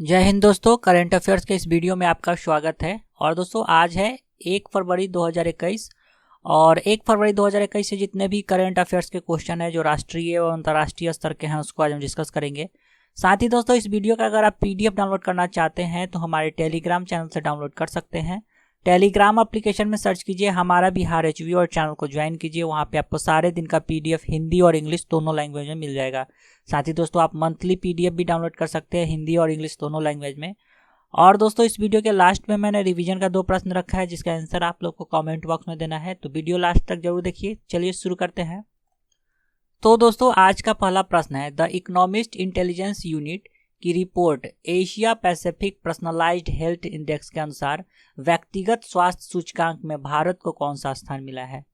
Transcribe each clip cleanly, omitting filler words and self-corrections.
जय हिंद दोस्तों, current affairs के इस वीडियो में आपका स्वागत है। और दोस्तों आज है 1 फरवरी 2021 और 1 फरवरी 2021 से जितने भी करंट अफेयर्स के क्वेश्चन है जो राष्ट्रीय और अंतर्राष्ट्रीय स्तर के हैं उसको आज हम डिस्कस करेंगे। साथ ही दोस्तों इस वीडियो का अगर आप पीडीएफ डाउनलोड करना चाहते हैं तो हमारे टेलीग्राम चैनल से डाउनलोड कर सकते हैं। टेलीग्राम एप्लीकेशन में सर्च कीजिए हमारा बिहार एचवी और चैनल को ज्वाइन कीजिए। वहाँ पे आपको सारे दिन का पीडीएफ हिंदी और इंग्लिश दोनों लैंग्वेज में मिल जाएगा। साथ ही दोस्तों आप मंथली पीडीएफ भी डाउनलोड कर सकते हैं हिंदी और इंग्लिश दोनों लैंग्वेज में। और दोस्तों इस वीडियो के लास्ट में मैंने रिवीजन का 2 प्रश्न रखा है जिसका आंसर आप लोग को कमेंट बॉक्स में देना है, तो वीडियो लास्ट तक जरूर देखिए। चलिए शुरू करते हैं। तो दोस्तों आज का पहला प्रश्न है, द इकोनॉमिस्ट इंटेलिजेंस यूनिट की report Asia Pacific personalised health index के अनुसार व्यक्तिगत स्वास्थ्य सूचकांक में भारत को कौन सा स्थान मिला है।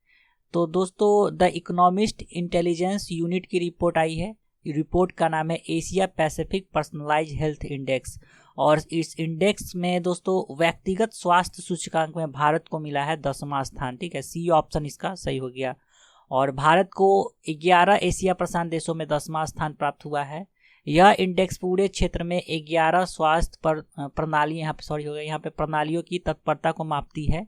तो दोस्तों द इकोनॉमिस्ट इंटेलिजेंस यूनिट की रिपोर्ट आई है। रिपोर्ट का नाम है Asia Pacific personalised health index और इस इंडेक्स में दोस्तों व्यक्तिगत स्वास्थ्य सूचकांक में भारत को मिला है 10वां स्थान। ठीक है, सी ऑप्शन इसका सही हो गया। और भारत को 11 एशिया प्रशांत देशों में 10वां स्थान प्राप्त हुआ है। यह इंडेक्स पूरे क्षेत्र में 11 स्वास्थ्य प्रणाली यहाँ पे प्रणालियों की तत्परता को मापती है।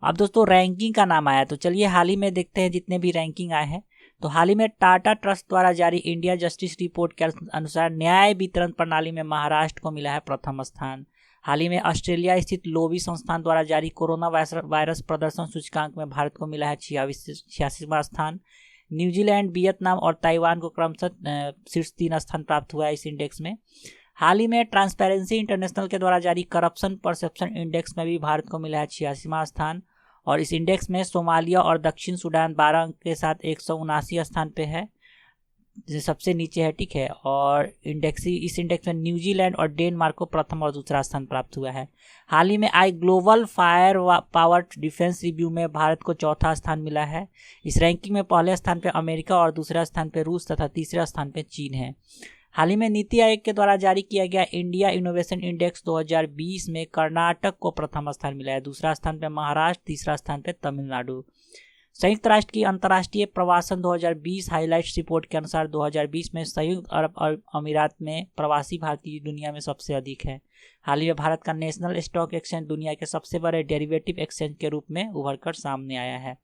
अब दोस्तों रैंकिंग का नाम आया तो चलिए हाल ही में देखते हैं जितने भी रैंकिंग आए हैं। तो हाल ही में टाटा ट्रस्ट द्वारा जारी इंडिया जस्टिस रिपोर्ट के अनुसार न्याय वितरण प्रणाली में महाराष्ट्र को मिला है प्रथम स्थान। हाल ही में ऑस्ट्रेलिया स्थित लोवी संस्थान द्वारा जारी कोरोना वायरस प्रदर्शन सूचकांक में भारत को मिला है 86वां स्थान। न्यूजीलैंड, वियतनाम और ताइवान को क्रमशः शीर्ष 3 स्थान प्राप्त हुआ है इस इंडेक्स में। हाल ही में ट्रांसपेरेंसी इंटरनेशनल के द्वारा जारी करप्शन परसेप्शन इंडेक्स में भी भारत को मिला है 86वां स्थान। और इस इंडेक्स में सोमालिया और दक्षिण सूडान 12 अंक के साथ 179 स्थान पे है, जो सबसे नीचे है। ठीक है, और इस इंडेक्स में न्यूजीलैंड और डेनमार्क को प्रथम और दूसरा स्थान प्राप्त हुआ है। हाल ही में आई global fire power defence review में भारत को 4था स्थान मिला है। इस रैंकिंग में पहले स्थान पे अमेरिका और दूसरे स्थान पे रूस तथा तीसरे स्थान पे चीन है। हाल ही में नीति आयोग के द्वारा जारी किया गया इंडिया इनोवेशन इंडेक्स 2020 में कर्नाटक को प्रथम स्थान मिला है, दूसरा स्थान पे महाराष्ट्र, तीसरा स्थान पे तमिलनाडु। संयुक्त राष्ट्र की अंतर्राष्ट्रीय प्रवासन 2020 हाईलाइट्स रिपोर्ट के अनुसार 2020 में संयुक्त अरब अमीरात में प्रवासी भारतीय दुनिया में सबसे अधिक है। हाल ही में भारत का नेशनल स्टॉक एक्सचेंज दुनिया के सबसे बड़े डेरिवेटिव एक्सचेंज के रूप में उभर कर सामने आया है।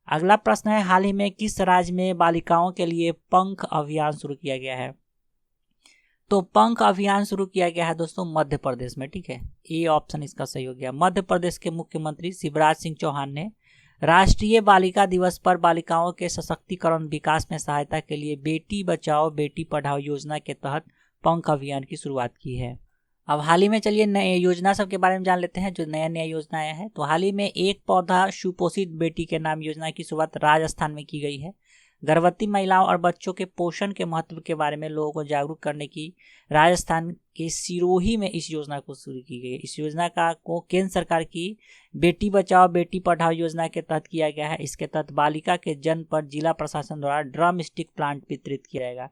अगला प्रश्न है, हाल ही में किस राज्य में बालिकाओं के लिए पंख अभियान शुरू किया गया है। तो पंख अभियान शुरू किया गया है दोस्तों मध्य प्रदेश में। ठीक है, ए ऑप्शन इसका सही हो गया। मध्य प्रदेश के मुख्यमंत्री शिवराज सिंह चौहान ने राष्ट्रीय बालिका दिवस पर बालिकाओं के सशक्तिकरण विकास में सहायता के लिए बेटी बचाओ बेटी पढ़ाओ योजना के तहत पंख अभियान की शुरुआत की है। अब हाल ही में चलिए नए योजना सब के बारे में जान लेते हैं जो नया योजना आया है। तो हाल ही में एक पौधा सुपोषित बेटी के नाम योजना की शुरुआत राजस्थान में की गई है। गर्भवती महिलाओं और बच्चों के पोषण के महत्व के बारे में लोगों को जागरूक करने की राजस्थान के सिरोही में इस योजना को शुरू की गई। इस योजना को केंद्र सरकार की बेटी बचाओ बेटी पढ़ाओ योजना के तहत किया गया है। इसके तहत बालिका के जन्म पर जिला प्रशासन द्वारा ड्रम स्टिक प्लांट वितरित किया जाएगा।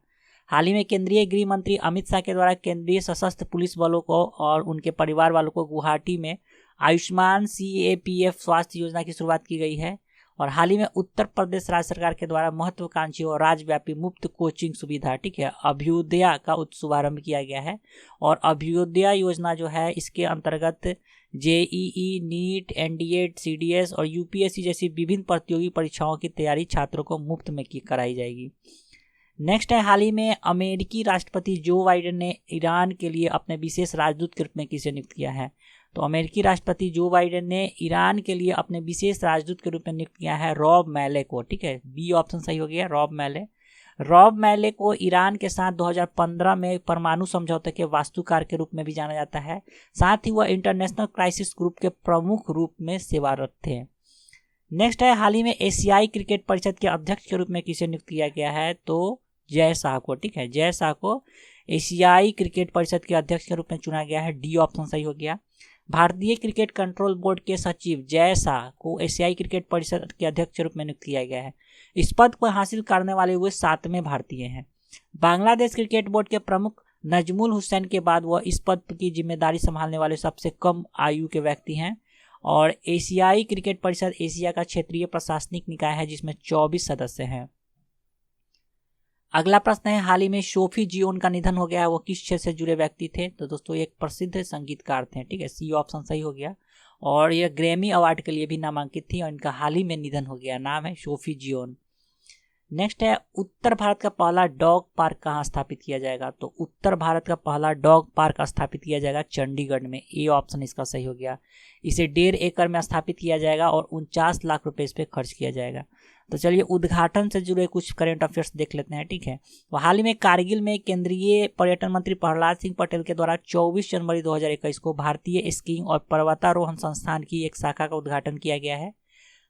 हाल ही में केंद्रीय गृह मंत्री अमित शाह के द्वारा केंद्रीय सशस्त्र पुलिस बलों को और उनके परिवार वालों को गुवाहाटी में आयुष्मान CAPF स्वास्थ्य योजना की शुरुआत की गई है। और हाल ही में उत्तर प्रदेश राज्य सरकार के द्वारा महत्वाकांक्षी और राज्यव्यापी मुफ्त कोचिंग सुविधा, ठीक है, अभ्युदया का शुभारंभ किया गया है। और अभ्युदया योजना जो है इसके अंतर्गत JEE, नीट, NDA, CDS और UPSC जैसी विभिन्न प्रतियोगी परीक्षाओं की तैयारी छात्रों को मुफ्त में कराई जाएगी। नेक्स्ट है, हाल ही में अमेरिकी राष्ट्रपति जो बाइडेन ने ईरान के लिए अपने विशेष राजदूत के रूप में किसे नियुक्त किया है। तो अमेरिकी राष्ट्रपति जो बाइडेन ने ईरान के लिए अपने विशेष राजदूत के रूप में नियुक्त किया है रॉब मैले को। ठीक है, बी ऑप्शन सही हो गया, रॉब मैले। रॉब मैले को ईरान के साथ 2015 में परमाणु समझौते के वास्तुकार के रूप में भी जाना जाता है। साथ ही वह इंटरनेशनल क्राइसिस ग्रुप के प्रमुख रूप में सेवारत थे। नेक्स्ट है, हाल ही में एशियाई क्रिकेट परिषद के अध्यक्ष के रूप में किसे नियुक्त किया गया है। तो जय शाह को। ठीक है, जय शाह को एशियाई क्रिकेट परिषद के अध्यक्ष के रूप में चुना गया है, डी ऑप्शन सही हो गया। भारतीय क्रिकेट कंट्रोल बोर्ड के सचिव जय शाह को एशियाई क्रिकेट परिषद के अध्यक्ष के रूप में नियुक्त किया गया है। इस पद को हासिल करने वाले हुए 7वें भारतीय हैं। बांग्लादेश क्रिकेट बोर्ड के प्रमुख नजमुल हुसैन के बाद वह इस पद की जिम्मेदारी संभालने वाले सबसे कम आयु के व्यक्ति हैं। और एशियाई क्रिकेट परिषद एशिया का क्षेत्रीय प्रशासनिक निकाय है जिसमें 24 सदस्य हैं। अगला प्रश्न है, हाल ही में सोफी जियोन का निधन हो गया है, वो किस क्षेत्र से जुड़े व्यक्ति थे? तो दोस्तों एक प्रसिद्ध संगीतकार थे, ठीक है, सी ऑप्शन सही हो गया। और ये ग्रैमी अवार्ड के लिए भी नामांकित थी और इनका हाल ही में निधन हो गया। नाम है सोफी जियोन। नेक्स्ट है, उत्तर भारत का पहला डॉग पार्क कहाँ स्थापित किया जाएगा? तो उत्तर भारत का पहला डॉग पार्क स्थापित किया जाएगा चंडीगढ़ में। ए ऑप्शन इसका सही हो गया। इसे 1.5 एकड़ में स्थापित किया जाएगा और 49 लाख रुपए इस पर खर्च किया जाएगा। तो चलिए उद्घाटन से जुड़े कुछ करेंट अफेयर्स देख लेते हैं, ठीक है। तो हाल ही में कारगिल में केंद्रीय पर्यटन मंत्री प्रहलाद सिंह पटेल के द्वारा 24 जनवरी 2021 को भारतीय स्कीइंग और पर्वतारोहण संस्थान की एक शाखा का उद्घाटन किया गया है।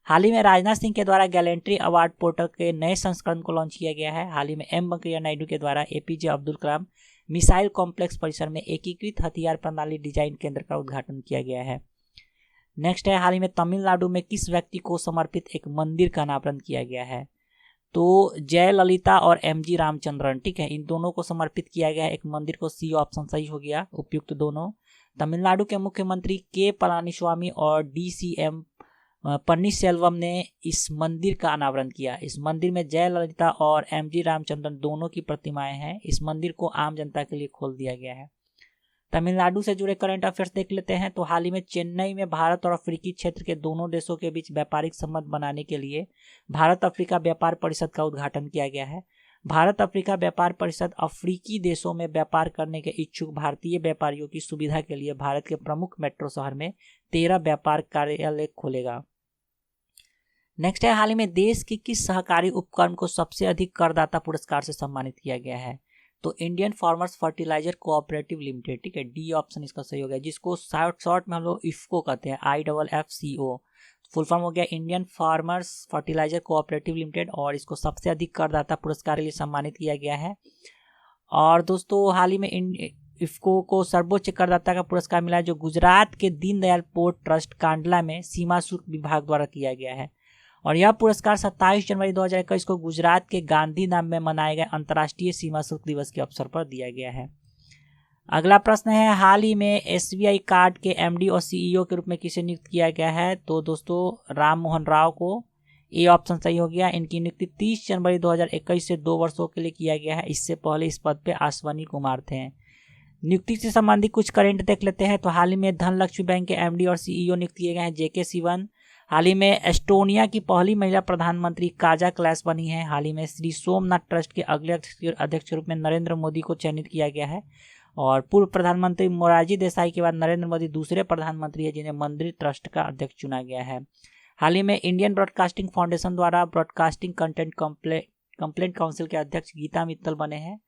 हाल ही में राजनाथ सिंह के द्वारा गैलेंट्री अवार्ड पोर्टल के नए संस्करण को लॉन्च किया गया है। हाल ही में एम वेंकैया नायडू के द्वारा APJ Abdul Kalam missile complex परिसर में एकीकृत हथियार प्रणाली डिजाइन केंद्र का उद्घाटन किया गया है। नेक्स्ट है, हाल ही में तमिलनाडु में किस व्यक्ति को समर्पित एक मंदिर का अनावरण किया गया है? तो जयललिता और एमजी रामचंद्रन, ठीक है, इन दोनों को समर्पित किया गया है एक मंदिर को। सी ऑप्शन सही हो गया, उपयुक्त दोनों। तमिलनाडु के मुख्यमंत्री के पलानीस्वामी और डीसीएम पन्नीरसेल्वम ने इस मंदिर का अनावरण किया। इस मंदिर में जयललिता और एमजी रामचंद्रन दोनों की प्रतिमाएं हैं। इस मंदिर को आम जनता के लिए खोल दिया गया है। तमिलनाडु से जुड़े करंट अफेयर्स देख लेते हैं। तो हाल ही में चेन्नई में भारत और अफ्रीकी क्षेत्र के दोनों देशों के बीच व्यापारिक संबंध बनाने के लिए भारत अफ्रीका व्यापार परिषद का उद्घाटन किया गया है। भारत अफ्रीका व्यापार परिषद अफ्रीकी देशों में व्यापार करने के इच्छुक भारतीय व्यापारियों की सुविधा के लिए भारत के प्रमुख मेट्रो शहर में 13 व्यापार कार्यालय खोलेगा। नेक्स्ट है, हाल ही में देश की किस सहकारी उपक्रम को सबसे अधिक करदाता पुरस्कार से सम्मानित किया गया है? तो Indian farmers fertiliser cooperative limited, ठीक है, डी ऑप्शन इसका सही हो गया, जिसको शॉर्ट में हम लोग इफ्को कहते हैं, IFFCO। फुल फॉर्म हो गया Indian farmers fertiliser cooperative limited, और इसको सबसे अधिक करदाता पुरस्कार के लिए सम्मानित किया गया है। और दोस्तों हाल ही में इफ्को को सर्वोच्च करदाता का पुरस्कार मिला है, जो गुजरात के दीनदयाल पोर्ट ट्रस्ट कांडला में सीमा शुल्क विभाग द्वारा किया गया है। और यह पुरस्कार 27 जनवरी 2021 को गुजरात के गांधी धाम में मनाए गए अंतर्राष्ट्रीय सीमा शुल्क दिवस के अवसर पर दिया गया है। अगला प्रश्न है, हाल ही में SBI कार्ड के MD और CEO के रूप में किसे नियुक्त किया गया है? तो दोस्तों राम मोहन राव को। ए ऑप्शन सही हो गया। इनकी नियुक्ति 30 जनवरी 2021 से 2 वर्षों के लिए किया गया है। इससे पहले इस पद पे अश्वनी कुमार थे। नियुक्ति से संबंधित कुछ करेंट देख लेते हैं। तो हाल ही में धनलक्ष्मी बैंक के MD और CEO नियुक्त किए गए हैं JK सिवन। हाल ही में एस्टोनिया की पहली महिला प्रधानमंत्री काजा क्लास बनी है। हाल ही में श्री सोमनाथ ट्रस्ट के अगले अध्यक्ष के रूप में नरेंद्र मोदी को चयनित किया गया है। और पूर्व प्रधानमंत्री मोरारजी देसाई के बाद नरेंद्र मोदी दूसरे प्रधानमंत्री है जिन्हें मंदिर ट्रस्ट का अध्यक्ष चुना गया है। हाल ही में इंडियन ब्रॉडकास्टिंग फाउंडेशन द्वारा ब्रॉडकास्टिंग कंटेंट कंप्लेंट काउंसिल के अध्यक्ष गीता मित्तल बने हैं।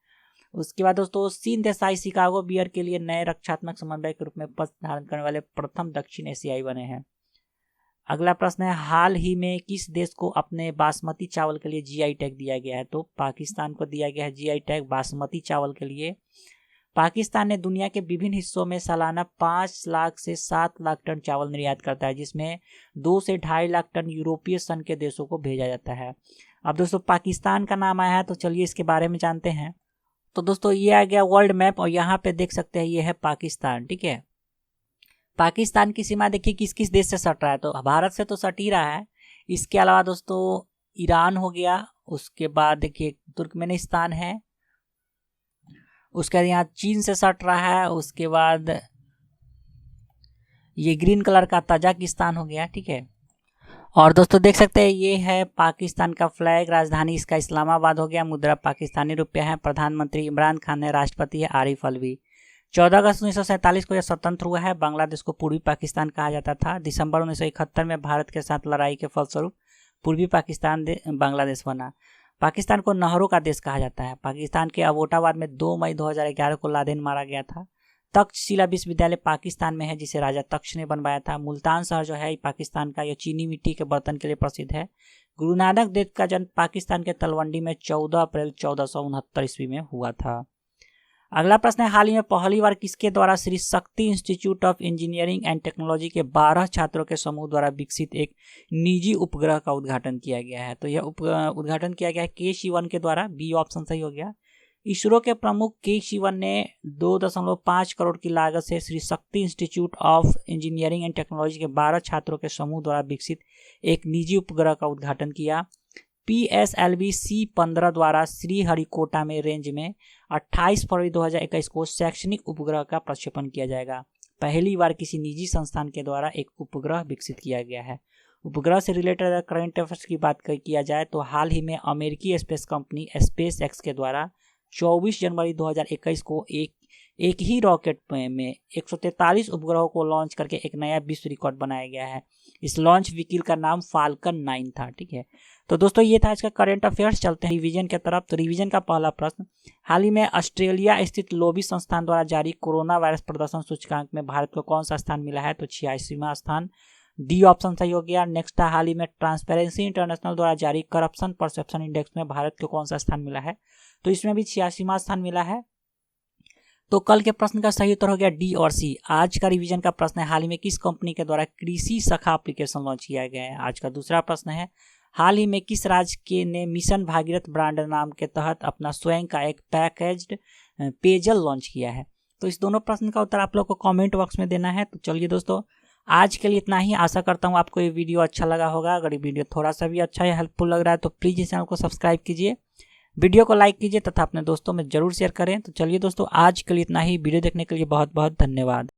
उसके बाद दोस्तों सीन देसाई शिकागो बियर के लिए नए रक्षात्मक समन्वय के रूप में पद धारण करने वाले प्रथम दक्षिण एशियाई बने हैं। अगला प्रश्न है, हाल ही में किस देश को अपने बासमती चावल के लिए GI टैग दिया गया है? तो पाकिस्तान को दिया गया है GI टैग बासमती चावल के लिए। पाकिस्तान ने दुनिया के विभिन्न हिस्सों में सालाना 5 लाख से 7 लाख टन चावल निर्यात करता है, जिसमें 2 से 2.5 लाख टन यूरोपीय संघ के देशों को भेजा जाता है। अब दोस्तों पाकिस्तान का नाम आया है, तो चलिए इसके बारे में जानते हैं। तो दोस्तों ये आ गया वर्ल्ड मैप, और यहाँ पे देख सकते हैं ये है पाकिस्तान, ठीक है। पाकिस्तान की सीमा देखिए किस किस देश से सट रहा है, तो भारत से तो सट ही रहा है। इसके अलावा दोस्तों ईरान हो गया, उसके बाद देखिए तुर्कमेनिस्तान है, उसके बाद यहाँ चीन से सट रहा है, उसके बाद ये ग्रीन कलर का तजाकिस्तान हो गया, ठीक है। और दोस्तों देख सकते हैं ये है पाकिस्तान का फ्लैग, राजधानी इसका इस्लामाबाद हो गया, मुद्रा पाकिस्तानी रुपया है, प्रधानमंत्री इमरान खान है, राष्ट्रपति है आरिफ अलवी। 14 अगस्त 1947 को यह स्वतंत्र हुआ है। बांग्लादेश को पूर्वी पाकिस्तान कहा जाता था। दिसंबर 1971 में भारत के साथ लड़ाई के फलस्वरूप पूर्वी पाकिस्तान बांग्लादेश बना। पाकिस्तान को नहरों का देश कहा जाता है। पाकिस्तान के अबोटाबाद में 2 मई 2011 को लादेन मारा गया था। तक्षशिला विश्वविद्यालय पाकिस्तान में है, जिसे राजा तक्ष ने बनवाया था। मुल्तान शहर जो है पाकिस्तान का, यह चीनी मिट्टी के बर्तन के लिए प्रसिद्ध है। गुरु नानक देव का जन्म पाकिस्तान के तलवंडी में 14 अप्रैल 1469 ईस्वी में हुआ था। अगला प्रश्न है, हाल ही में पहली बार किसके द्वारा Shri Shakti institute of engineering and technology के 12 छात्रों के समूह द्वारा विकसित एक निजी उपग्रह का उद्घाटन किया गया है? तो यह उद्घाटन किया गया है के शिवन के द्वारा। बी ऑप्शन सही हो गया। इसरो के प्रमुख के शिवन ने 2.5 करोड़ की लागत से Shri Shakti institute of engineering and technology के 12 छात्रों के समूह द्वारा विकसित एक निजी उपग्रह का उद्घाटन किया। PSLV C-15 द्वारा श्रीहरिकोटा में रेंज में 28 फरवरी 2021 को शैक्षणिक उपग्रह का प्रक्षेपण किया जाएगा। पहली बार किसी निजी संस्थान के द्वारा एक उपग्रह विकसित किया गया है। उपग्रह से रिलेटेड करंट अफेयर्स की बात किया जाए तो हाल ही में अमेरिकी स्पेस कंपनी स्पेस एक्स के द्वारा 24 जनवरी 2021 को एक ही रॉकेट में 143 उपग्रहों को लॉन्च करके एक नया विश्व रिकॉर्ड बनाया गया है। इस लॉन्च व्हीकल का नाम फाल्कन 9 था। ठीक है, तो दोस्तों ये था आज का करंट अफेयर्स। चलते हैं रिवीजन की तरफ। तो रिवीजन का पहला प्रश्न, हाल ही में ऑस्ट्रेलिया स्थित लोबी संस्थान द्वारा जारी कोरोना वायरस प्रदर्शन सूचकांक में भारत को कौन सा स्थान मिला है? तो 86वां स्थान। डी ऑप्शन सही हो गया। नेक्स्ट, हाल ही में ट्रांसपेरेंसी इंटरनेशनल द्वारा जारी करप्शन परसेप्शन इंडेक्स में भारत को कौन सा स्थान मिला है? तो इसमें भी 86वां स्थान मिला है। तो कल के प्रश्न का सही उत्तर हो गया डी और सी। आज का रिवीजन का प्रश्न है, हाल ही में किस कंपनी के द्वारा कृषि सखा एप्लीकेशन लॉन्च किया गया है? आज का दूसरा प्रश्न है, हाल ही में किस राज्य के ने मिशन भागीरथ ब्रांड नाम के तहत अपना स्वयं का एक पैकेज्ड पेयजल लॉन्च किया है? तो इस दोनों प्रश्न का उत्तर आप लोग को कमेंट बॉक्स में देना है। तो चलिए दोस्तों, आज के लिए इतना ही। आशा करता हूँ आपको ये वीडियो अच्छा लगा होगा। अगर ये वीडियो थोड़ा सा भी अच्छा या हेल्पफुल लग रहा है तो प्लीज़ इस चैनल को सब्सक्राइब कीजिए, वीडियो को लाइक कीजिए तथा अपने दोस्तों में जरूर शेयर करें। तो चलिए दोस्तों, आज के लिए इतना ही। वीडियो देखने के लिए बहुत बहुत धन्यवाद।